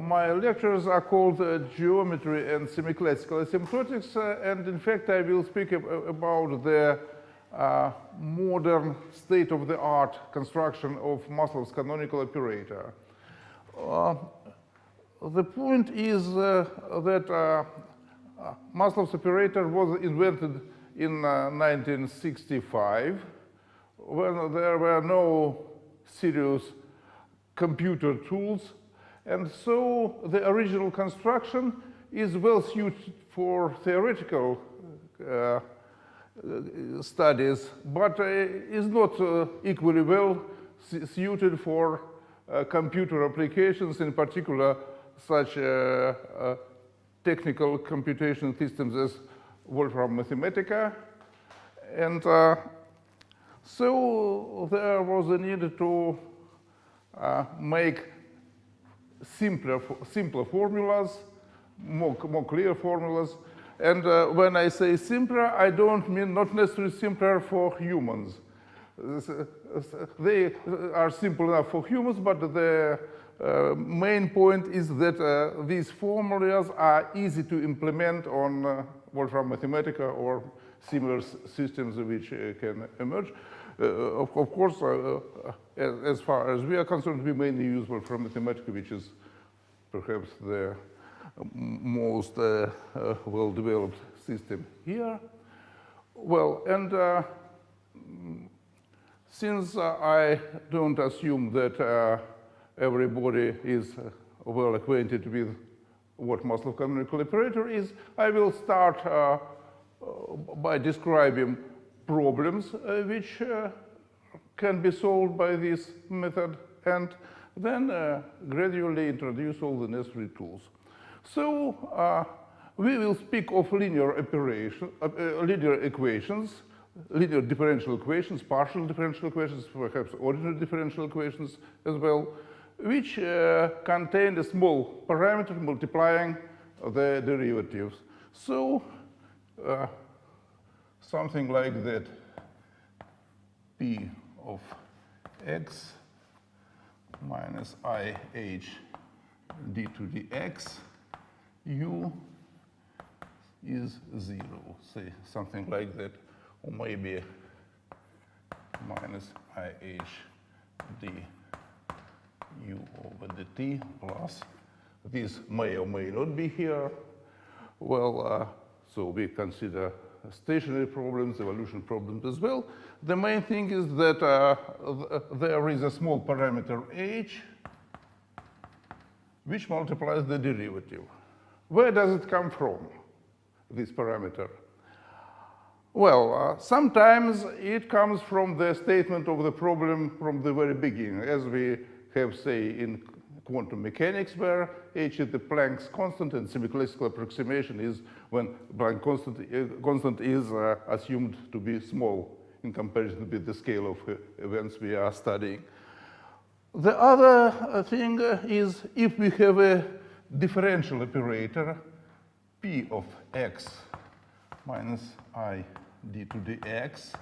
my lectures are called Geometry and Semiclassical Asymptotics, and in fact I will speak about the modern state-of-the-art construction of Maslow's canonical operator. The point is that Maslow's operator was invented in 1965 when there were no serious computer tools, and so the original construction is well suited for theoretical studies, but is not equally well suited for computer applications, in particular such technical computation systems as Wolfram Mathematica. And so there was a need to make simpler formulas, more clear formulas. And when I say simpler, I don't mean not necessarily simpler for humans. They are simple enough for humans, but the main point is that these formulas are easy to implement on Wolfram Mathematica or similar systems which can emerge. Of course, as far as we are concerned, we mainly use Wolfram Mathematica, which is perhaps the most well-developed system here. Well, and since I don't assume that everybody is well acquainted with what Maslow's canonical operator is, I will start by describing problems which can be solved by this method, and then gradually introduce all the necessary tools. So we will speak of linear equations, linear differential equations, partial differential equations, perhaps ordinary differential equations as well, which contain a small parameter multiplying the derivatives. So something like that, p of x minus I h d to dx, u is 0, say something like that, or maybe minus I h d u over dt plus, this may or may not be here. Well, so we consider stationary problems, evolution problems as well. The main thing is that there is a small parameter h which multiplies the derivative. Where does it come from, this parameter? Well, sometimes it comes from the statement of the problem from the very beginning, as we have, say, in quantum mechanics, where h is the Planck's constant, and semiclassical approximation is when Planck constant is assumed to be small in comparison with the scale of events we are studying. The other thing is if we have a differential operator, p of x minus I d to dx,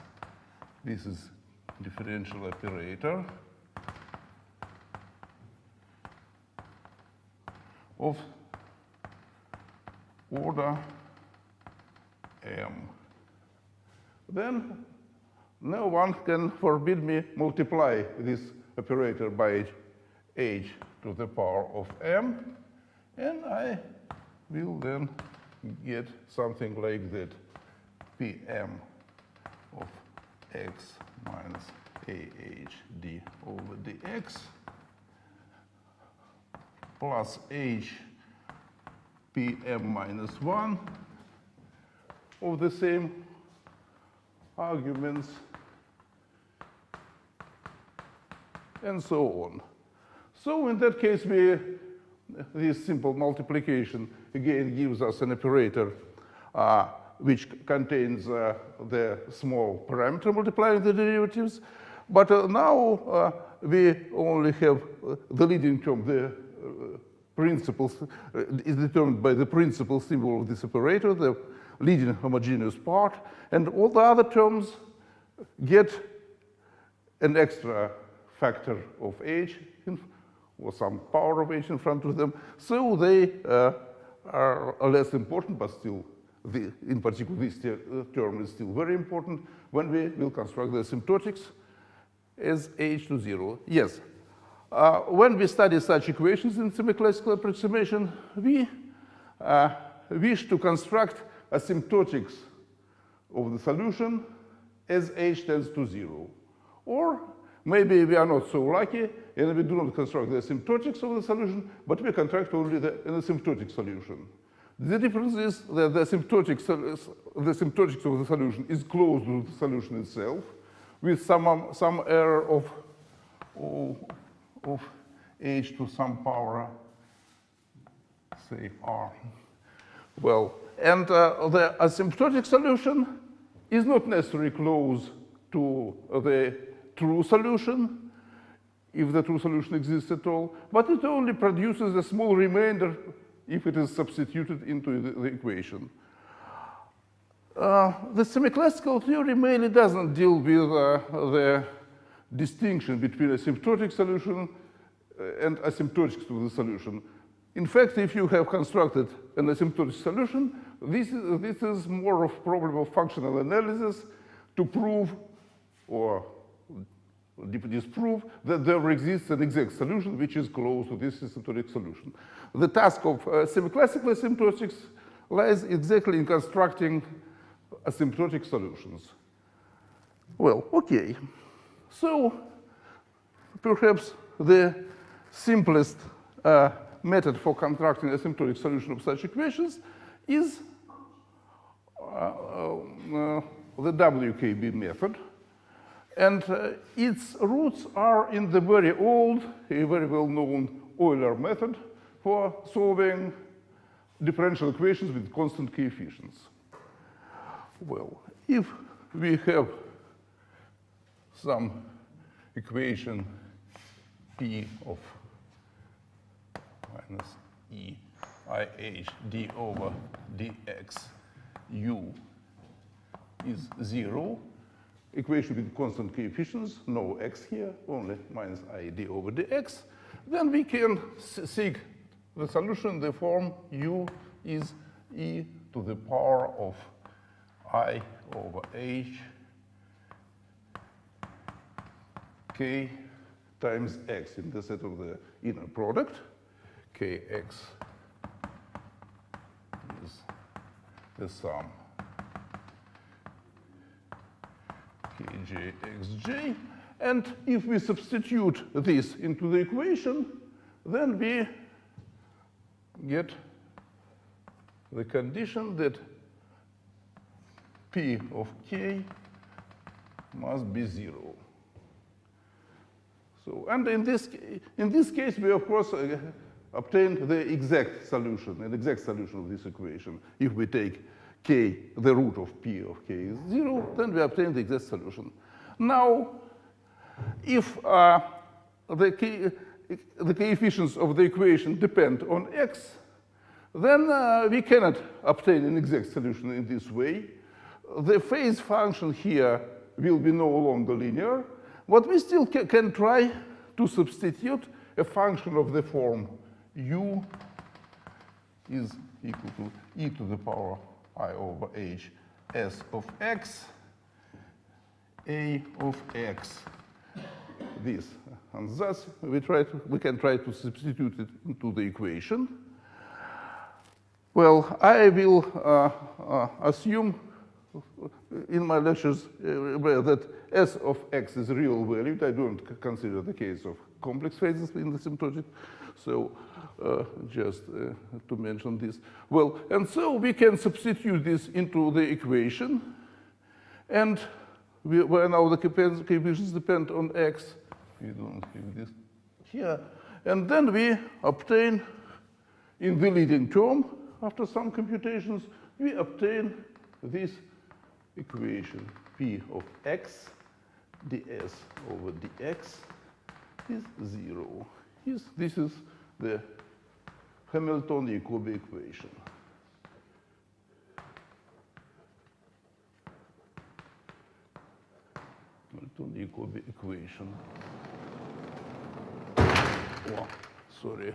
this is differential operator of order m. Then no one can forbid me multiply this operator by h to the power of m, and I will then get something like that, pm of x minus ah d over dx plus h pm minus 1 of the same arguments, and so on. So in that case, this simple multiplication again gives us an operator which contains the small parameter multiplying the derivatives. But now we only have the leading term, the principles is determined by the principal symbol of this operator, the leading homogeneous part, and all the other terms get an extra factor of h or some power of h in front of them. So they are less important, but still, in particular, this term is still very important when we will construct the asymptotics as h to 0. Yes, when we study such equations in semiclassical approximation, we wish to construct asymptotics of the solution as h tends to 0. Or maybe we are not so lucky and we do not construct the asymptotics of the solution, but we construct only an asymptotic solution. The difference is that the asymptotics of the solution is close to the solution itself with some error of h to some power, say r. Well, and the asymptotic solution is not necessarily close to the true solution, if the true solution exists at all, but it only produces a small remainder if it is substituted into the equation. The semiclassical theory mainly doesn't deal with the distinction between asymptotic solution and asymptotics to the solution. In fact, if you have constructed an asymptotic solution, this is more of a problem of functional analysis to prove or disprove that there exists an exact solution which is close to this asymptotic solution. The task of semiclassical asymptotics lies exactly in constructing asymptotic solutions. Well, okay. So perhaps the simplest method for constructing a asymptotic solution of such equations is the WKB method. And its roots are in the very old, a very well-known Euler method for solving differential equations with constant coefficients. Well, if we have some equation P of minus E I H d over dx u is 0, equation with constant coefficients, no x here, only minus I d over dx, then we can seek the solution in the form u is e to the power of I over h k times x in the set of the inner product. Kx is the sum kj xj. And if we substitute this into the equation, then we get the condition that P of k must be 0. So, and in this case, we of course obtain the exact solution, an exact solution of this equation. If we take k, the root of P of k is 0, then we obtain the exact solution. Now, if the coefficients of the equation depend on x, then we cannot obtain an exact solution in this way. The phase function here will be no longer linear, but we still can try to substitute a function of the form u is equal to e to the power I over h s of x, a of x. This, and thus we can try to substitute it into the equation. Well, I will assume in my lectures that s of x is real valued. I don't consider the case of complex phases in the asymptotic. So just to mention this. Well, and so we can substitute this into the equation. And where now the coefficients depend on x, we don't have this here. And then we obtain, in the leading term, after some computations, we obtain this equation P of x ds over dx is 0. This is the Hamilton-Jacobi equation. Hamilton-Jacobi equation. Wow. Sorry.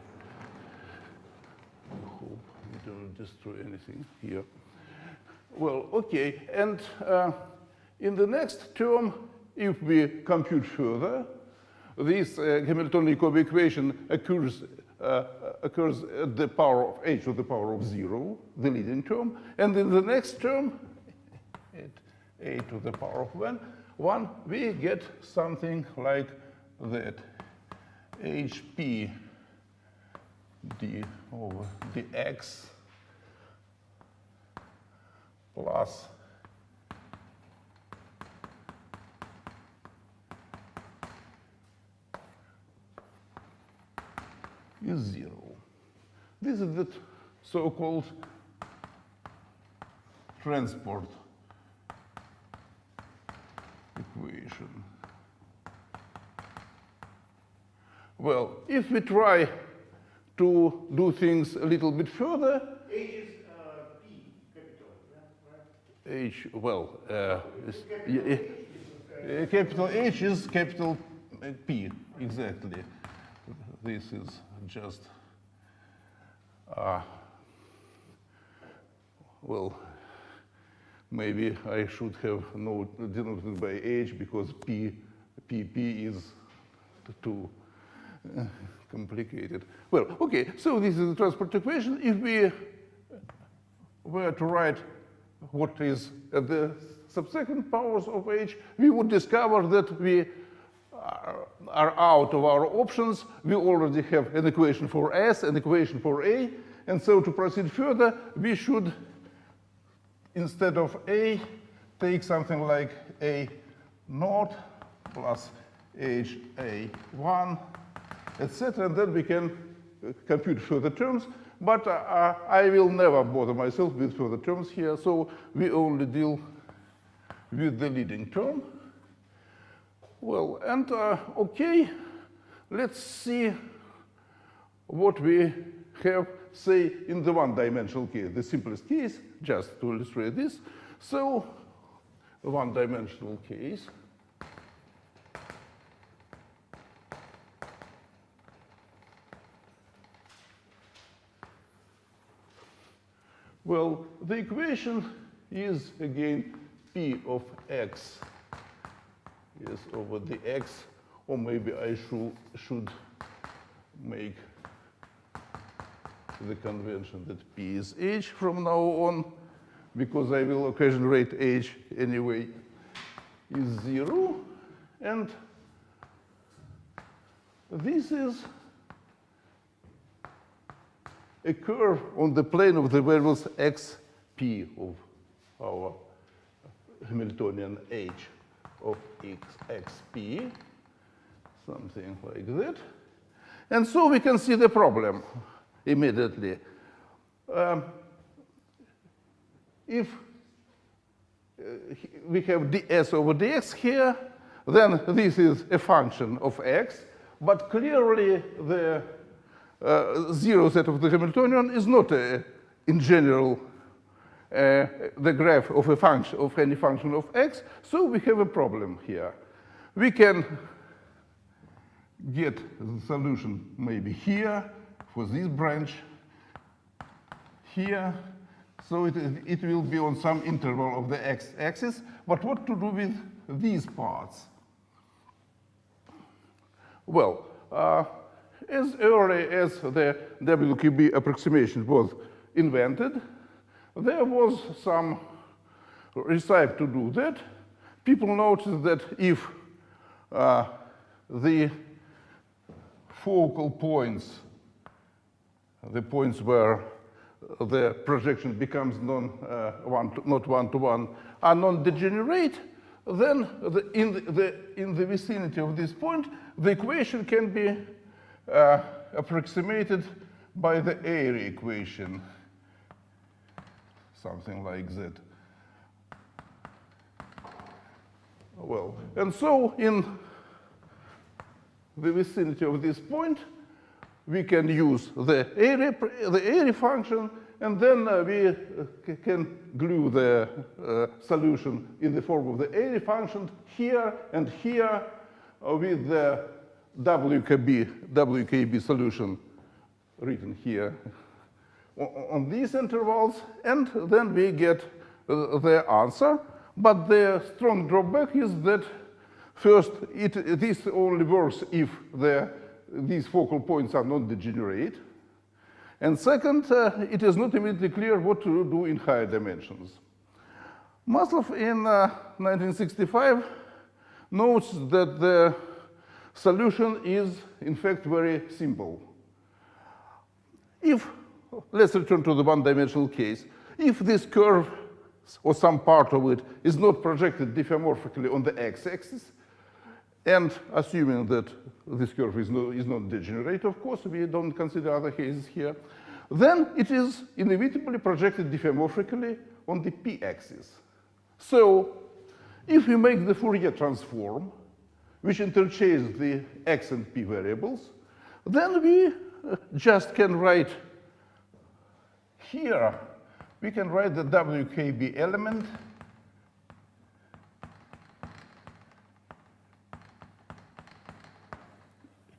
I hope we don't destroy anything here. Well, okay, and in the next term, if we compute further, this Hamiltonian equation occurs at the power of h to the power of 0, the leading term, and in the next term, at a to the power of 1, we get something like that, hp d over dx plus is 0. This is the so-called transport equation. Well, if we try to do things a little bit further, H is P, capital, yeah, right? H, well, capital H is capital P, exactly. This is just, well, maybe I should have denoted by H because PP is too complicated. Well, okay, so this is the transport equation. If we were to write what is at the subsequent powers of H, we would discover that we are out of our options. We already have an equation for S, an equation for A, and so to proceed further, we should, instead of A, take something like A naught plus HA1, etc., and then we can compute further terms. But I will never bother myself with further terms here, so we only deal with the leading term. Well, and okay, let's see what we have, say, in the one-dimensional case, the simplest case, just to illustrate this. So, one-dimensional case. Well, the equation is, again, P of x is over the x, or maybe I should make the convention that P is H from now on, because I will occasionally write H anyway, is 0. And this is a curve on the plane of the variables xp of our Hamiltonian H of xp, something like that. And so we can see the problem immediately. If we have ds over dx here, then this is a function of x, but clearly the zero set of the Hamiltonian is not, in general, the graph of a function of any function of x, so we have a problem here. We can get the solution maybe here for this branch, here, so it will be on some interval of the x-axis. But what to do with these parts? Well, as early as the WQB approximation was invented, there was some research to do that. People noticed that if the focal points, the points where the projection becomes not one-to-one, are non-degenerate, then in the vicinity of this point, the equation can be approximated by the area equation, something like that. Well, and so in the vicinity of this point, we can use the area function, and then we can glue the solution in the form of the area function here and here with the WKB solution written here on these intervals, and then we get the answer. But the strong drawback is that first, this only works if these focal points are not degenerate. And second, it is not immediately clear what to do in higher dimensions. Maslov in 1965 notes that the solution is, in fact, very simple. If, let's return to the one-dimensional case, if this curve or some part of it is not projected diffeomorphically on the x-axis, and assuming that this curve is not degenerate, of course, we don't consider other cases here, then it is inevitably projected diffeomorphically on the p-axis. So if we make the Fourier transform, which interchanges the x and p variables, then we just can write here, we can write the WKB element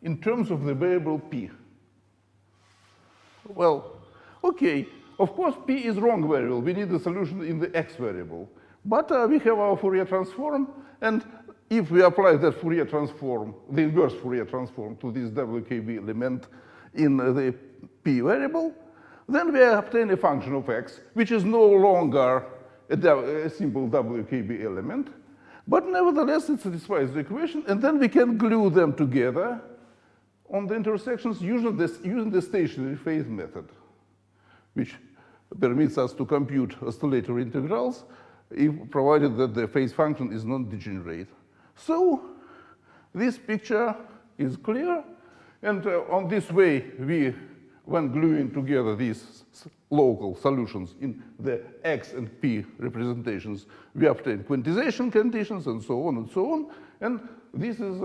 in terms of the variable p. Well, okay, of course p is wrong variable. We need the solution in the x variable. But we have our Fourier transform, and if we apply that Fourier transform, the inverse Fourier transform to this WKB element in the p variable, then we obtain a function of x, which is no longer a simple WKB element, but nevertheless it satisfies the equation, and then we can glue them together on the intersections using the stationary phase method, which permits us to compute oscillatory integrals, provided that the phase function is not degenerate. So this picture is clear, and on this way, when gluing together these local solutions in the x and p representations, we obtain quantization conditions and so on and so on, and this is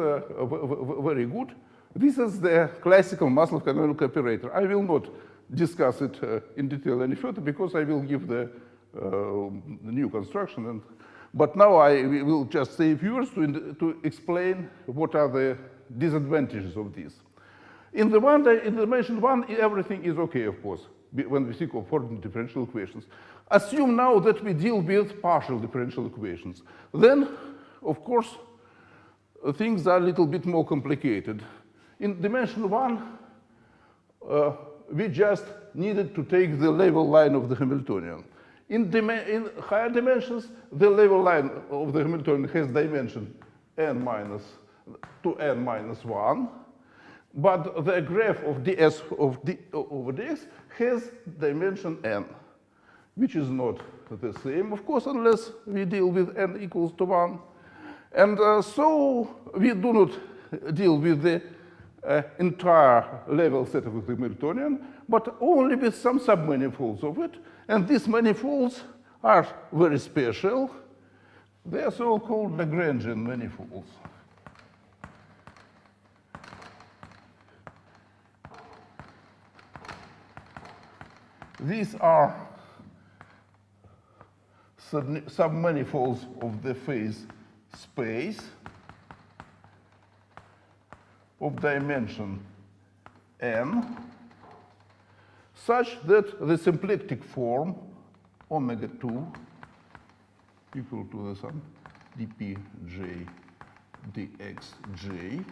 very good. This is the classical Maslov canonical operator. I will not discuss it in detail any further because I will give the new construction. But now I will just say a few words to explain what are the disadvantages of this. In the dimension one, everything is okay, of course, when we think of ordinary differential equations. Assume now that we deal with partial differential equations. Then, of course, things are a little bit more complicated. In dimension one, we just needed to take the level line of the Hamiltonian. In higher dimensions, the level line of the Hamiltonian has dimension n minus to n minus 1, but the graph of ds over dx has dimension n, which is not the same, of course, unless we deal with n equals to 1. And so we do not deal with the entire level set of the Hamiltonian, but only with some submanifolds of it. And these manifolds are very special. They are so-called Lagrangian manifolds. These are submanifolds of the phase space of dimension n, such that the symplectic form omega 2 equal to the sum dpj dxj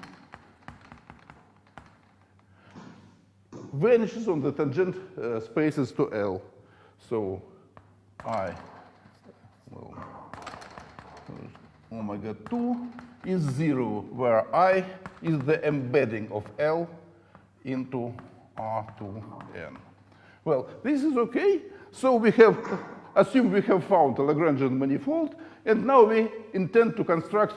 vanishes on the tangent spaces to L. So omega 2 is 0, where I is the embedding of L into R2n. Well, this is okay. So we have assumed we have found a Lagrangian manifold, and now we intend to construct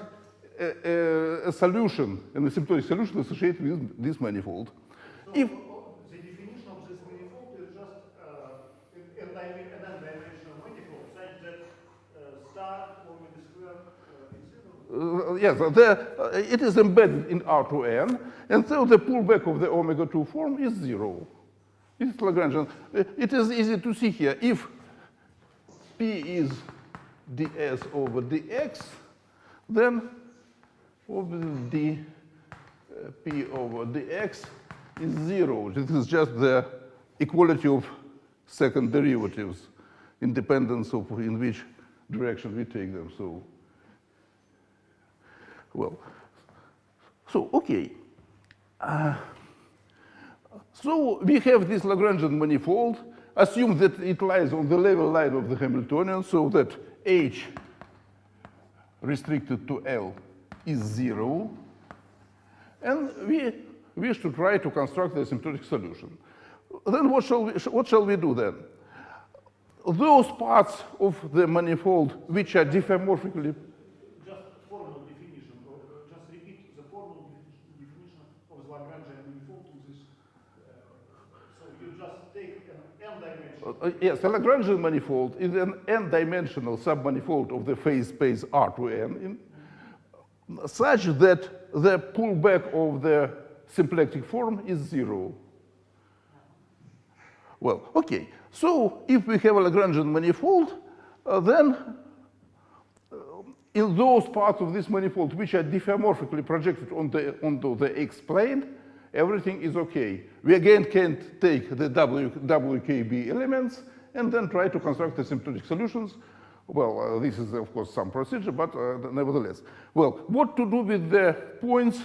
a solution, an asymptotic solution associated with this manifold. So the definition of this manifold is just an n-dimensional manifold such that star omega squared yes, it is embedded in R2n, and so the pullback of the omega 2 form is 0. It's Lagrangian. It is easy to see here. If P is ds over dx, then obviously P over dx is 0. This is just the equality of second derivatives, independence of in which direction we take them. So, well, so okay. So we have this Lagrangian manifold. Assume that it lies on the level line of the Hamiltonian, so that H restricted to L is 0. And we wish to try to construct the asymptotic solution. Then what shall we do then? Those parts of the manifold which are diffeomorphically... Just formal definition, or just repeat the formal definition of the Lagrangian manifold to this. So you just take an n-dimensional... yes, the Lagrangian manifold is an n-dimensional submanifold of the phase space R to n, such that the pullback of the symplectic form is 0. Well, okay. So if we have a Lagrangian manifold, then in those parts of this manifold which are diffeomorphically projected onto the x-plane, everything is okay. We again can take the WKB elements and then try to construct asymptotic solutions. Well, this is, of course, some procedure, but nevertheless. Well, what to do with the points,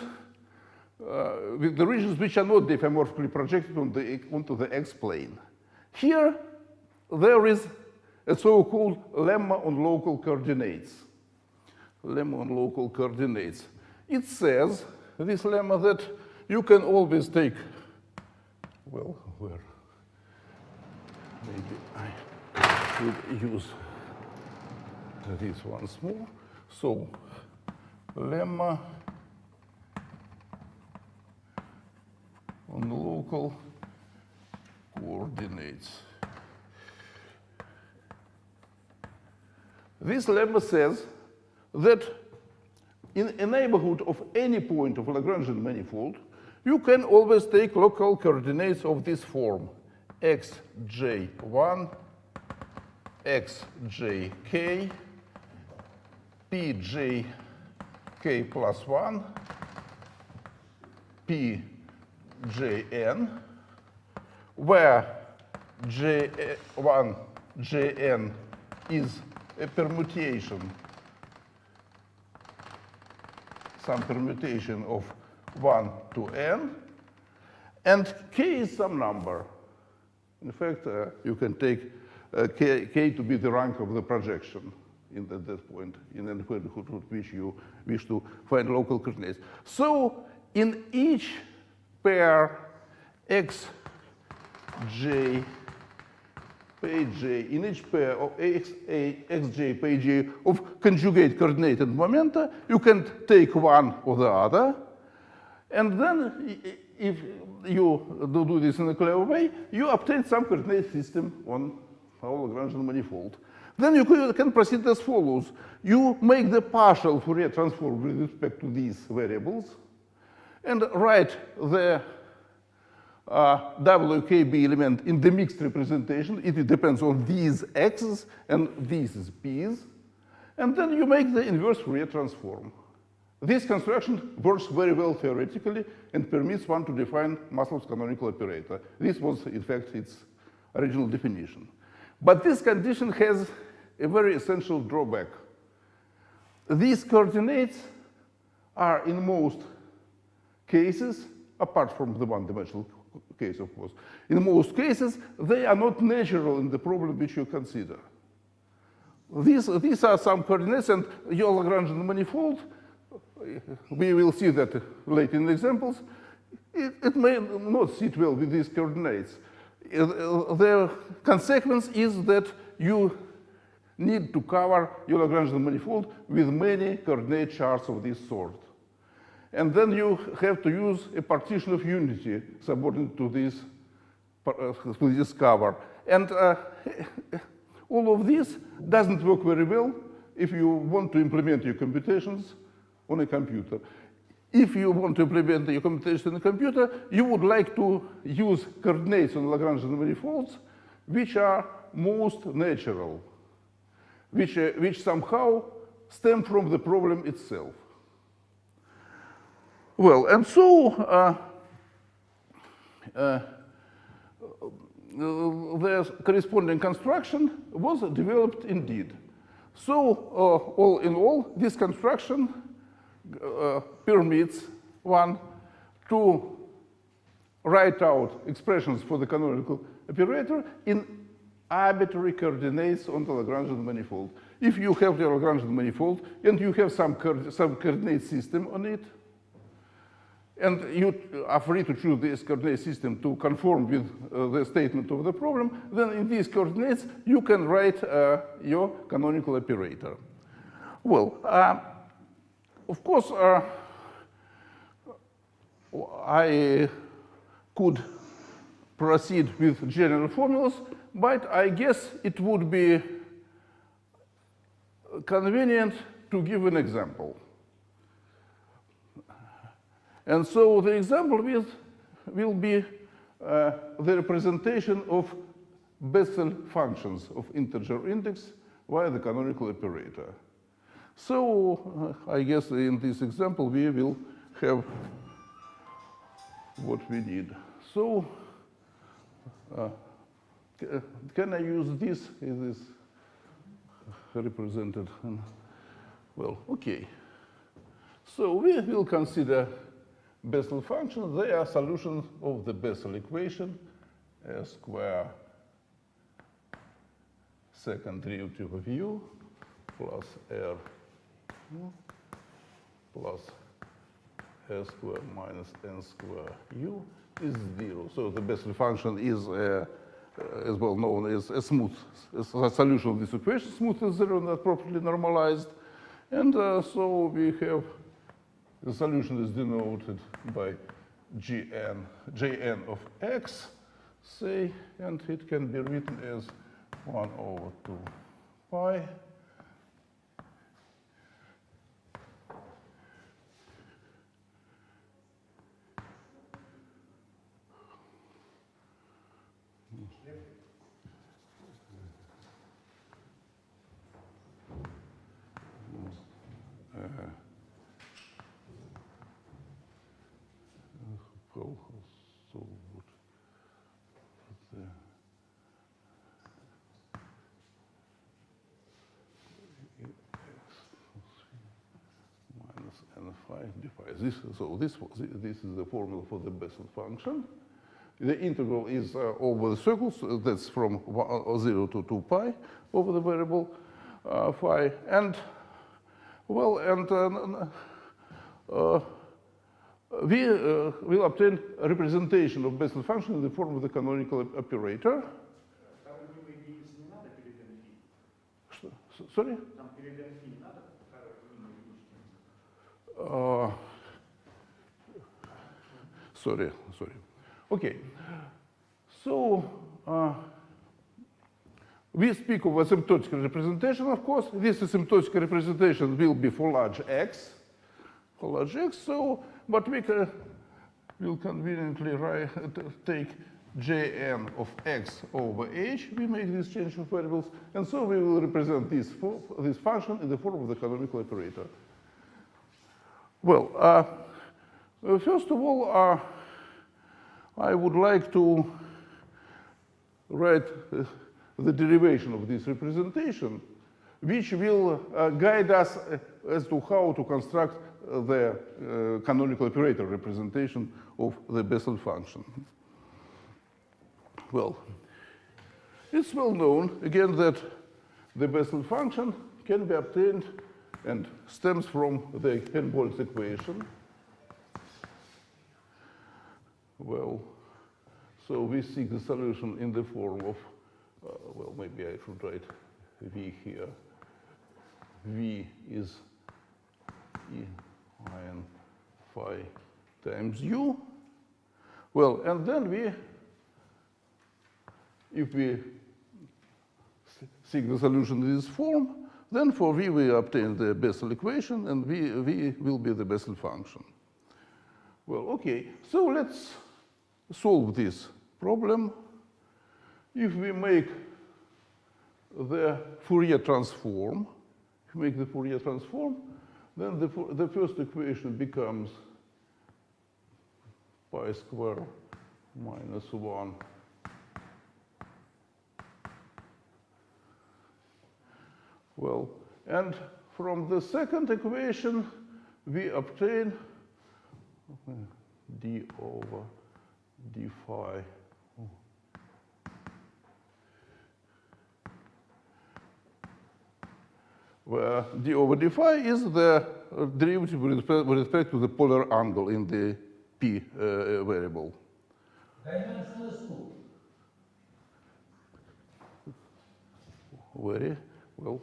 with the regions which are not diffeomorphically projected onto the x-plane? Here, there is a so-called lemma on local coordinates. Lemma on local coordinates. It says, this lemma, that you can always take, well, where? Maybe I should use this once more. So, lemma on local coordinates. This lemma says that in a neighborhood of any point of Lagrangian manifold, you can always take local coordinates of this form, xj1, xjk, pjk plus 1, pjn, where J1, Jn is a permutation, some permutation of 1 to n, and k is some number. In fact, you can take k to be the rank of the projection at that point, in the neighborhood which you wish to find local coordinates. So in each pair xj, pj, in each pair of xj, pj of conjugate coordinated momenta, you can take one or the other, and then if you do this in a clever way, you obtain some coordinate system on our Lagrangian manifold. Then you can proceed as follows. You make the partial Fourier transform with respect to these variables, and write the WKB element in the mixed representation. It depends on these x's and these p's. And then you make the inverse Fourier transform. This construction works very well theoretically and permits one to define Maslow's canonical operator. This was, in fact, its original definition. But this condition has a very essential drawback. These coordinates are, in most cases, apart from the one-dimensional case, of course, in most cases, they are not natural in the problem which you consider. These are some coordinates, and your Lagrangian manifold, we will see that later in the examples, it may not sit well with these coordinates. The consequence is that you need to cover your Lagrangian manifold with many coordinate charts of this sort. And then you have to use a partition of unity subordinate to this cover. And all of this doesn't work very well if you want to implement your computations on a computer. If you want to implement your computation on a computer, you would like to use coordinates on Lagrangian manifolds which are most natural, which somehow stem from the problem itself. Well, and so the corresponding construction was developed indeed. So all in all, this construction permits one to write out expressions for the canonical operator in arbitrary coordinates on the Lagrangian manifold. If you have the Lagrangian manifold and you have some coordinate system on it, and you are free to choose this coordinate system to conform with the statement of the problem, then in these coordinates you can write your canonical operator. Well, of course, I could proceed with general formulas, but I guess it would be convenient to give an example. And so the example will be the representation of Bessel functions of integer index via the canonical operator. So I guess in this example we will have what we need. So can I use this? Is this represented? Well, okay. So we will consider Bessel functions. They are solutions of the Bessel equation, S square second derivative of u plus r plus s square minus n square u is 0. So the Bessel function is as well known as a smooth a solution of this equation, smooth as 0, not properly normalized. And so we have the solution is denoted by Jn of x, say, and it can be written as 1 over 2 pi this is the formula for the Bessel function. The integral is over the circles, that's from 0 to 2 pi over the variable phi. And, well, and we will obtain a representation of Bessel function in the form of the canonical operator. Sorry? Sorry. Okay. So we speak of asymptotical representation, of course. This asymptotical representation will be for large x. So, but we will conveniently take Jn of x over h. We make this change of variables, and so we will represent this function in the form of the canonical operator. Well, first of all, I would like to write the derivation of this representation, which will guide us as to how to construct the canonical operator representation of the Bessel function. Well, it's well known, again, that the Bessel function can be obtained and stems from the Helmholtz equation. Well, so we seek the solution in the form of, well, maybe I should write V here. V is E in phi times u. Well, and then if we seek the solution in this form, then for V we obtain the Bessel equation, and V will be the Bessel function. Well, okay, so let's solve this problem. If we make the Fourier transform, then the first equation becomes pi square minus 1. Well, and from the second equation, we obtain d over d phi. Where d over d phi is the derivative with respect to the polar angle in the p variable. Dimensional is 2. Very well.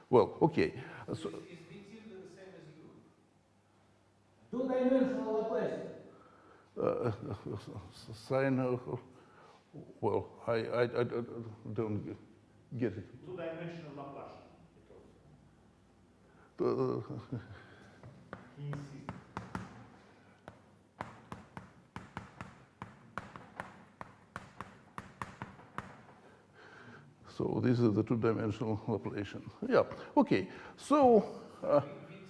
Well, okay. So, Is v tilde the same as u? Two-dimensional Laplacian. Sine, well, I don't get it. Two-dimensional Laplacian. He insists. So this is the two-dimensional Laplacian. Yeah, okay. So, V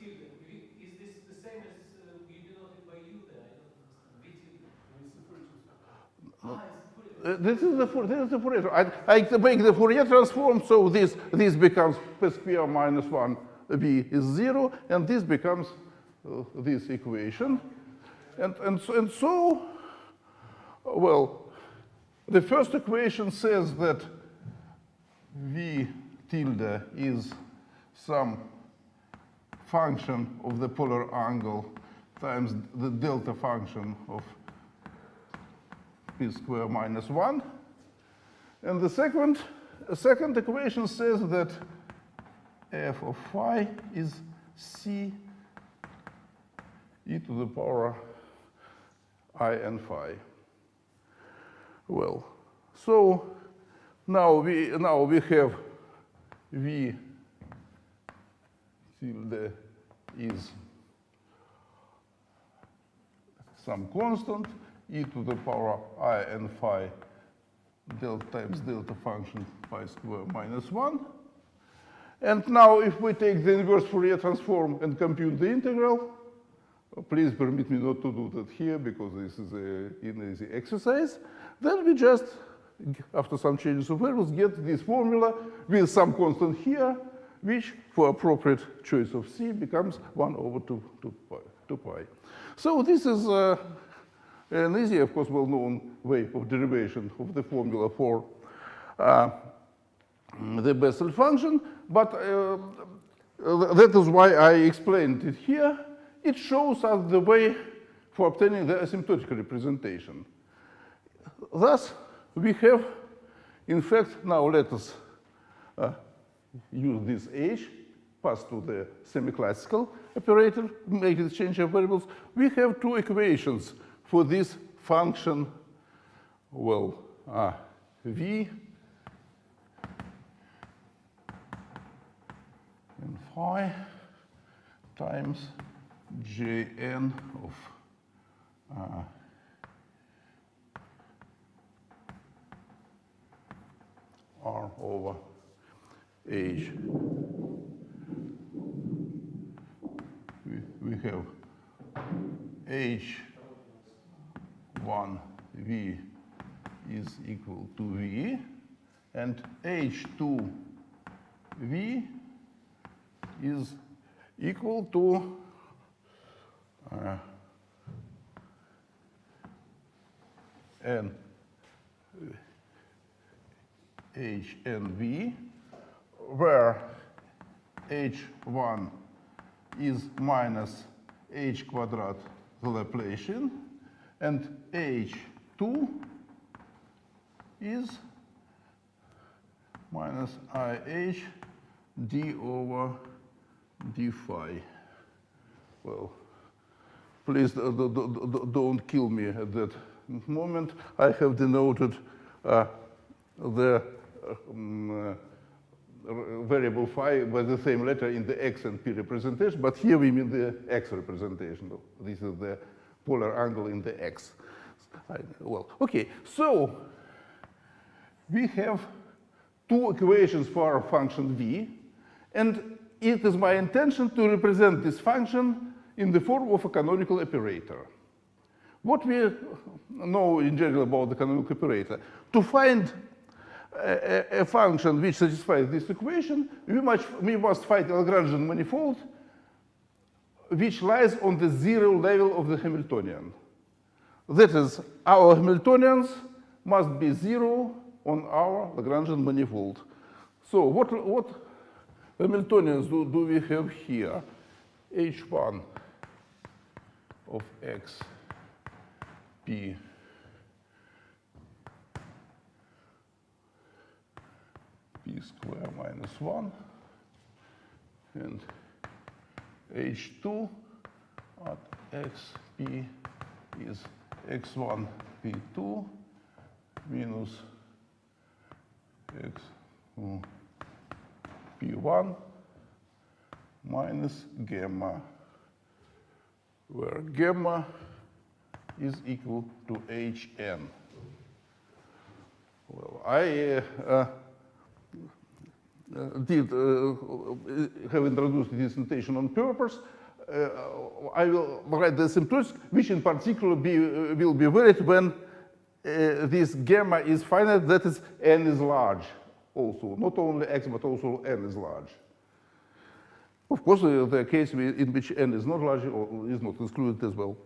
tilde. Is this the same as you denoted by u then? I don't understand. V tilde. this is the Fourier. I make the Fourier transform, so this becomes p square minus 1, v is 0, and this becomes this equation. And so, well, the first equation says that v tilde is some function of the polar angle times the delta function of p square minus 1. And the second equation says that f of phi is c e to the power I n phi. Well, so now we have v tilde is some constant e to the power I n phi times delta function phi square minus 1. And now if we take the inverse Fourier transform and compute the integral, please permit me not to do that here because this is an easy exercise, then we just, after some changes of variables, get this formula with some constant here, which for appropriate choice of c becomes 1 over 2 pi. So this is an easy, of course, well-known way of derivation of the formula for the Bessel function, but that is why I explained it here. It shows us the way for obtaining the asymptotical representation. Thus, we have, in fact, now let us use this h, pass to the semiclassical operator, make the change of variables. We have two equations for this function, well, v and phi times jn of r over h. We have h1v is equal to v, and h2v is equal to n hnv, where h1 is minus h quadrat the Laplacian, and h2 is minus ih d over d phi. Well, please don't kill me at that moment. I have denoted the variable phi by the same letter in the x and p representation, but here we mean the x representation. This is the polar angle in the x. Well, okay, so we have two equations for our function v, and it is my intention to represent this function in the form of a canonical operator. What we know in general about the canonical operator, to find a function which satisfies this equation, we must find a Lagrangian manifold which lies on the zero level of the Hamiltonian. That is, our Hamiltonians must be zero on our Lagrangian manifold. So what Hamiltonians do we have here? H1 of x p square minus 1 and H2 at xp is x1 p2 minus x2 p1 minus gamma, where gamma is equal to Hn. Well, I have introduced this notation on purpose. I will write the asymptotics, which in particular will be valid when this gamma is finite, that is, n is large also. Not only x, but also n is large. Of course, the case in which n is not large is not excluded as well.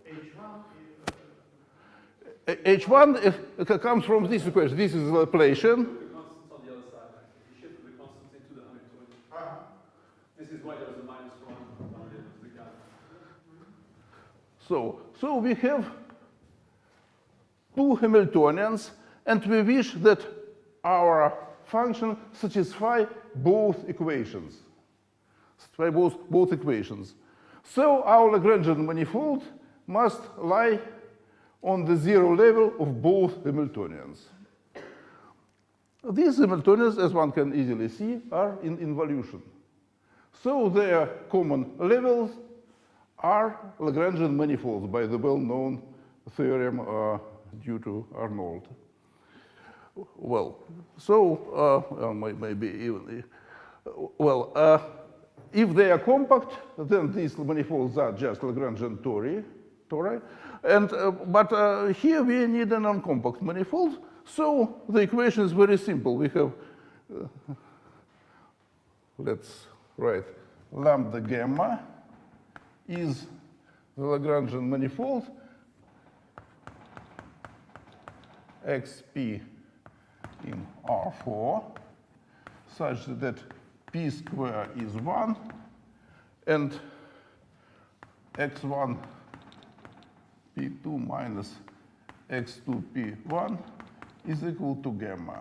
H1 comes from this equation. This is the Laplacian. The constants on the other side. If you shift the constants into the Hamiltonian. This is why there is a minus 1 on the guy. So we have two Hamiltonians, and we wish that our function satisfy both equations. Both equations. So our Lagrangian manifold must lie on the zero level of both Hamiltonians. These Hamiltonians, as one can easily see, are in involution. So their common levels are Lagrangian manifolds by the well-known theorem due to Arnold. Well, so maybe even, if they are compact, then these manifolds are just Lagrangian tori. But here we need a non-compact manifold, so the equation is very simple. We have, let's write, lambda gamma is the Lagrangian manifold xp in R4 such that p square is 1 and x1 p2 minus x2 p1 is equal to gamma.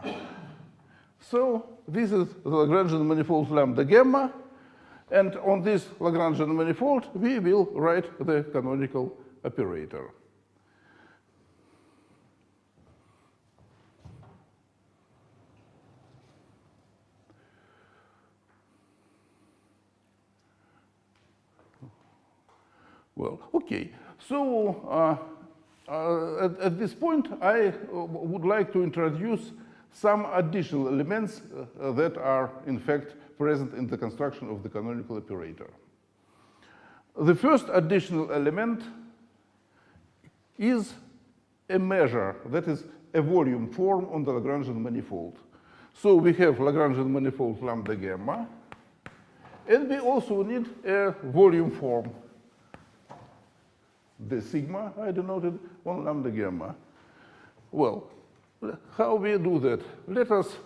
So this is the Lagrangian manifold lambda gamma, and on this Lagrangian manifold we will write the canonical operator. Well, okay. So at this point, I would like to introduce some additional elements that are, in fact, present in the construction of the canonical operator. The first additional element is a measure, that is, a volume form on the Lagrangian manifold. So we have Lagrangian manifold lambda gamma, and we also need a volume form. The sigma I denoted on lambda gamma. Well, how we do that? Let us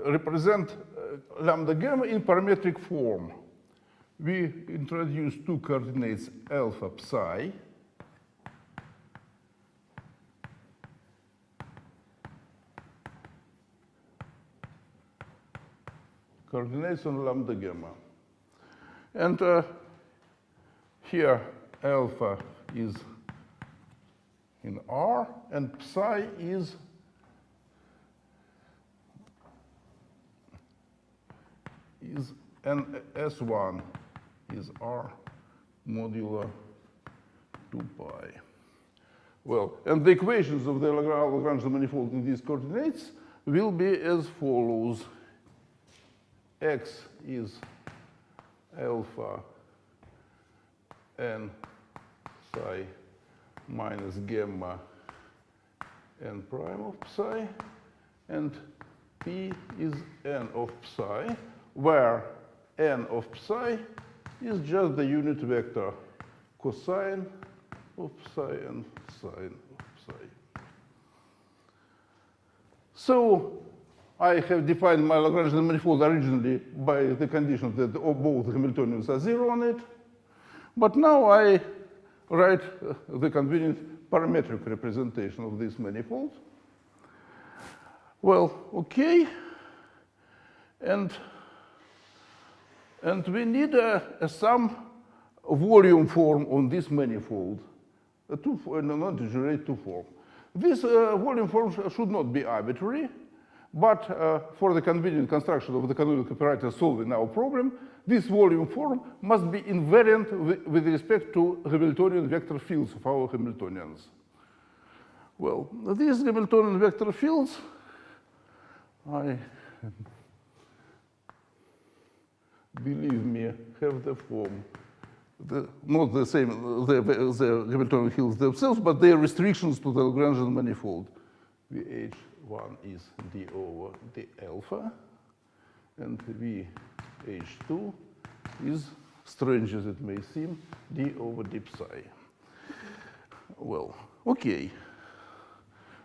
represent lambda gamma in parametric form. We introduce two coordinates alpha psi. Coordinates on lambda gamma. And here alpha is in R, and psi is and S1 is R modulo 2 pi. Well, and the equations of the Lagrange manifold in these coordinates will be as follows. X is alpha n psi minus gamma n prime of psi, and P is n of psi, where n of psi is just the unit vector cosine of psi and sine of psi. So I have defined my Lagrange manifold originally by the condition that both Hamiltonians are 0 on it. But now I write the convenient parametric representation of this manifold. Well, okay. And we need some volume form on this manifold, not to generate two form. This volume form should not be arbitrary, but for the convenient construction of the canonical operator solving our problem, this volume form must be invariant with respect to Hamiltonian vector fields of our Hamiltonians. Well, these Hamiltonian vector fields, believe me, have the form, not the same, the Hamiltonian fields themselves, but their restrictions to the Lagrangian manifold. VH1 is d over d alpha, and VH2 is, strange as it may seem, d over d psi. Well, okay.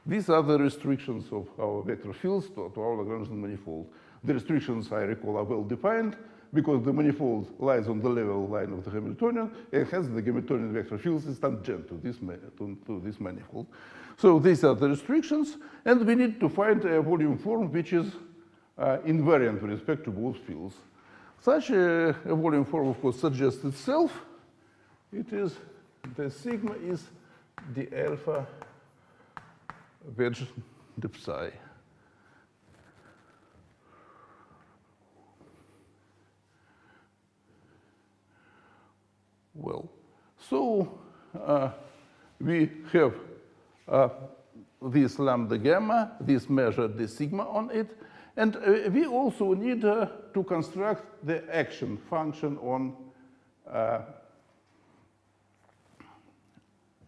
These are the restrictions of our vector fields to our Lagrangian manifold. The restrictions, I recall, are well defined because the manifold lies on the level line of the Hamiltonian, and hence the Hamiltonian vector fields is tangent to this manifold. So these are the restrictions, and we need to find a volume form which is invariant with respect to both fields. Such a volume form, of course, suggests itself. It is the sigma is the alpha wedge the psi. Well, so we have this lambda gamma, this measure, the sigma on it, and we also need to construct the action function on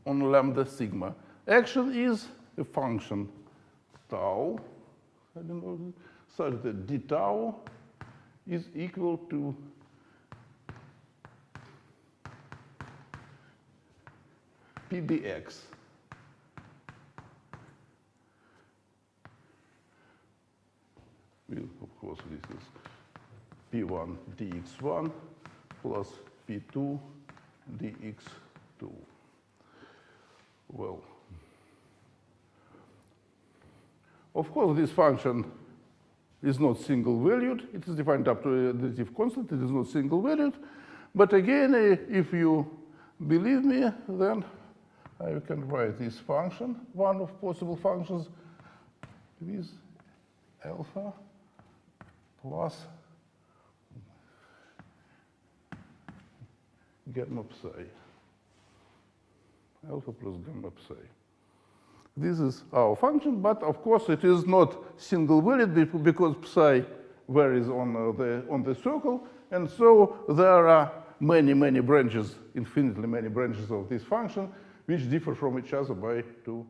lambda sigma. Action is a function tau, I don't know, such that d tau is equal to p dx. Well, of course, this is p1 dx1 plus p2 dx2. Well, of course, this function is not single-valued. It is defined up to a additive constant. It is not single-valued. But again, if you believe me, then I can write this function, one of possible functions, with alpha plus gamma psi. Alpha plus gamma psi. This is our function, but of course it is not single-valued because psi varies on the circle, and so there are many branches, infinitely many branches of this function, which differ from each other by 2